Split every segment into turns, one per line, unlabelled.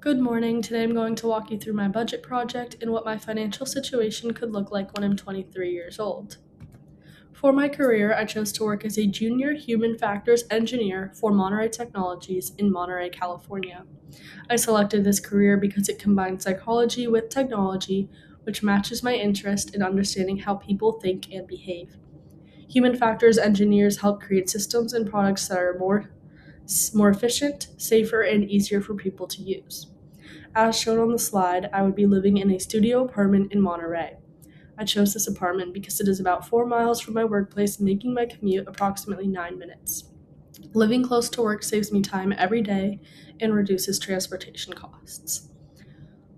Good morning. Today I'm going to walk you through my budget project and what my financial situation could look like when I'm 23 years old. For my career, I chose to work as a junior human factors engineer for Monterey Technologies in Monterey, California. I selected this career because it combines psychology with technology, which matches my interest in understanding how people think and behave. Human factors engineers help create systems and products that are more efficient, safer, and easier for people to use. As shown on the slide, I would be living in a studio apartment in Monterey. I chose this apartment because it is about 4 miles from my workplace, making my commute approximately 9 minutes. Living close to work saves me time every day and reduces transportation costs.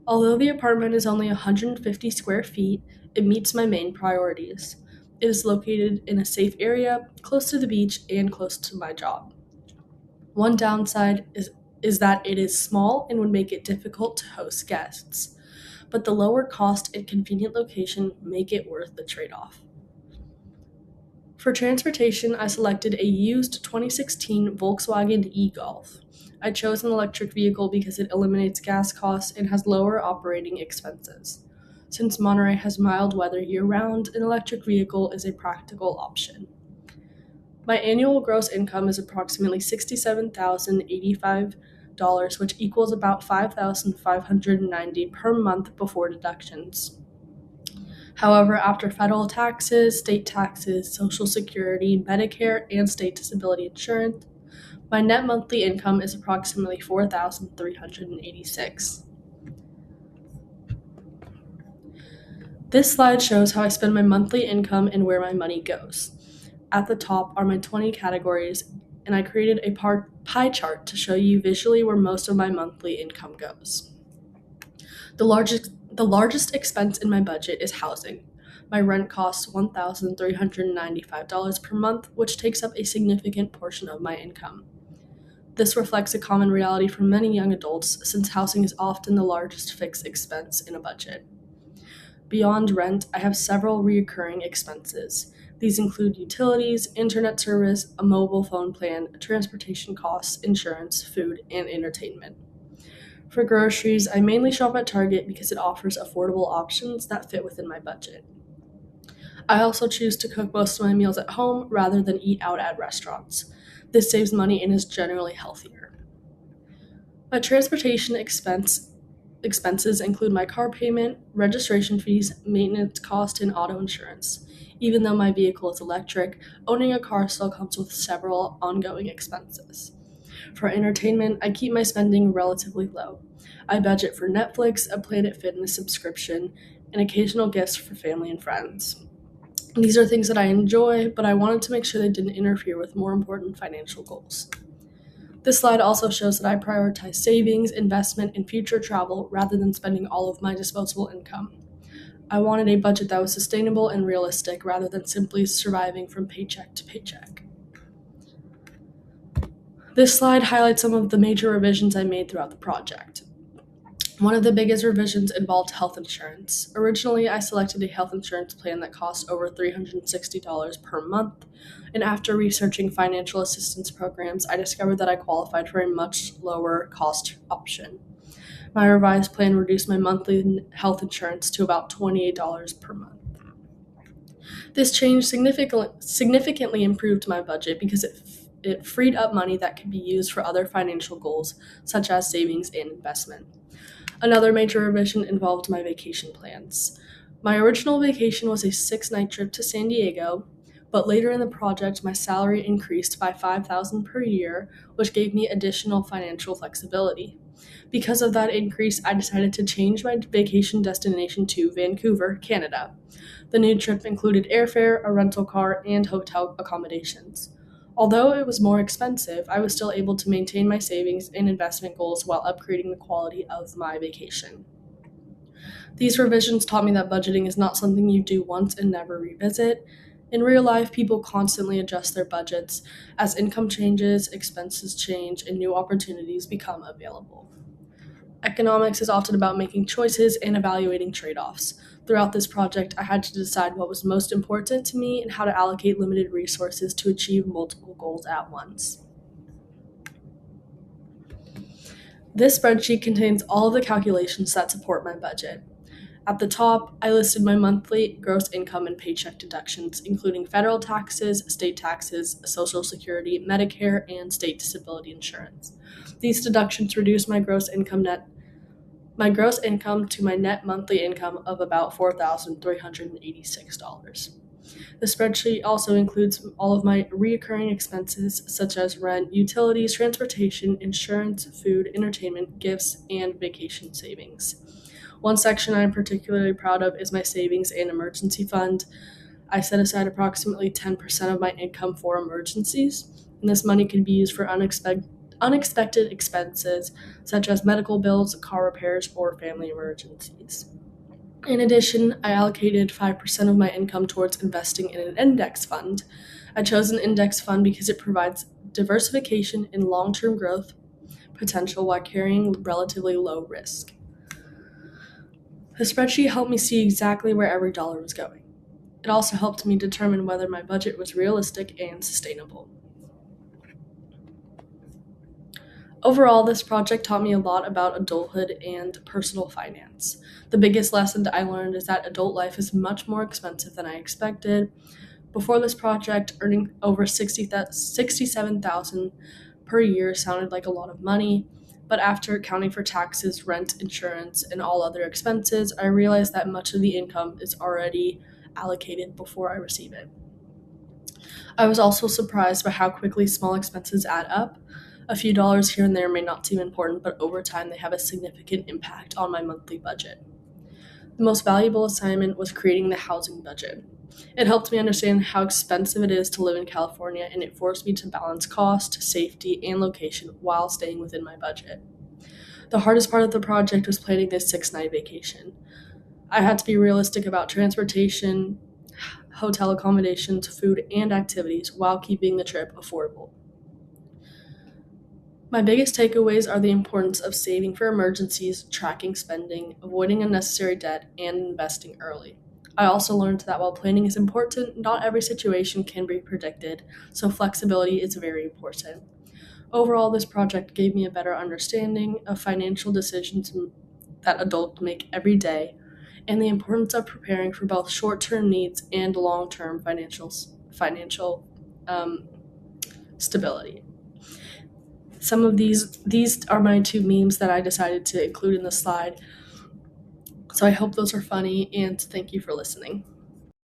Although the apartment is only 150 square feet, it meets my main priorities. It is located in a safe area, close to the beach, and close to my job. One downside is that it is small and would make it difficult to host guests, but the lower cost and convenient location make it worth the trade-off. For transportation, I selected a used 2016 Volkswagen e-Golf. I chose an electric vehicle because it eliminates gas costs and has lower operating expenses. Since Monterey has mild weather year-round, an electric vehicle is a practical option. My annual gross income is approximately $67,085, which equals about $5,590 per month before deductions. However, after federal taxes, state taxes, Social Security, Medicare, and state disability insurance, my net monthly income is approximately $4,386. This slide shows how I spend my monthly income and where my money goes. At the top are my 20 categories, and I created a pie chart to show you visually where most of my monthly income goes. The largest expense in my budget is housing. My rent costs $1,395 per month, which takes up a significant portion of my income. This reflects a common reality for many young adults, since housing is often the largest fixed expense in a budget. Beyond rent, I have several recurring expenses. These include utilities, internet service, a mobile phone plan, transportation costs, insurance, food, and entertainment. For groceries, I mainly shop at Target because it offers affordable options that fit within my budget. I also choose to cook most of my meals at home rather than eat out at restaurants. This saves money and is generally healthier. My transportation expenses include my car payment, registration fees, maintenance cost, and auto insurance. Even though my vehicle is electric, owning a car still comes with several ongoing expenses. For entertainment, I keep my spending relatively low. I budget for Netflix, a Planet Fitness subscription, and occasional gifts for family and friends. These are things that I enjoy, but I wanted to make sure they didn't interfere with more important financial goals. This slide also shows that I prioritize savings, investment, and future travel rather than spending all of my disposable income. I wanted a budget that was sustainable and realistic rather than simply surviving from paycheck to paycheck. This slide highlights some of the major revisions I made throughout the project. One of the biggest revisions involved health insurance. Originally, I selected a health insurance plan that cost over $360 per month, and after researching financial assistance programs, I discovered that I qualified for a much lower cost option. My revised plan reduced my monthly health insurance to about $28 per month. This change significantly improved my budget because it freed up money that could be used for other financial goals, such as savings and investment. Another major revision involved my vacation plans. My original vacation was a 6-night trip to San Diego, but later in the project, my salary increased by $5,000 per year, which gave me additional financial flexibility. Because of that increase, I decided to change my vacation destination to Vancouver, Canada. The new trip included airfare, a rental car, and hotel accommodations. Although it was more expensive, I was still able to maintain my savings and investment goals while upgrading the quality of my vacation. These revisions taught me that budgeting is not something you do once and never revisit. In real life, people constantly adjust their budgets as income changes, expenses change, and new opportunities become available. Economics is often about making choices and evaluating trade-offs. Throughout this project, I had to decide what was most important to me and how to allocate limited resources to achieve multiple goals at once. This spreadsheet contains all of the calculations that support my budget. At the top, I listed my monthly gross income and paycheck deductions, including federal taxes, state taxes, Social Security, Medicare, and state disability insurance. These deductions reduce my gross income to my net monthly income of about $4,386. The spreadsheet also includes all of my recurring expenses such as rent, utilities, transportation, insurance, food, entertainment, gifts, and vacation savings. One section I'm particularly proud of is my savings and emergency fund. I set aside approximately 10% of my income for emergencies, and this money can be used for unexpected expenses such as medical bills, car repairs, or family emergencies. In addition, I allocated 5% of my income towards investing in an index fund. I chose an index fund because it provides diversification and long term growth potential while carrying relatively low risk. The spreadsheet helped me see exactly where every dollar was going. It also helped me determine whether my budget was realistic and sustainable. Overall, this project taught me a lot about adulthood and personal finance. The biggest lesson I learned is that adult life is much more expensive than I expected. Before this project, earning over 67,000 per year sounded like a lot of money, but after accounting for taxes, rent, insurance, and all other expenses, I realized that much of the income is already allocated before I receive it. I was also surprised by how quickly small expenses add up. A few dollars here and there may not seem important, but over time they have a significant impact on my monthly budget. The most valuable assignment was creating the housing budget. It helped me understand how expensive it is to live in California, and it forced me to balance cost, safety, and location while staying within my budget. The hardest part of the project was planning this 6 night vacation. I had to be realistic about transportation, hotel accommodations, food, and activities while keeping the trip affordable. My biggest takeaways are the importance of saving for emergencies, tracking spending, avoiding unnecessary debt, and investing early. I also learned that while planning is important, not every situation can be predicted, so flexibility is very important. Overall, this project gave me a better understanding of financial decisions that adults make every day and the importance of preparing for both short-term needs and long-term financial um, stability. Some of these are my two memes that I decided to include in the slide. So I hope those are funny, and thank you for listening.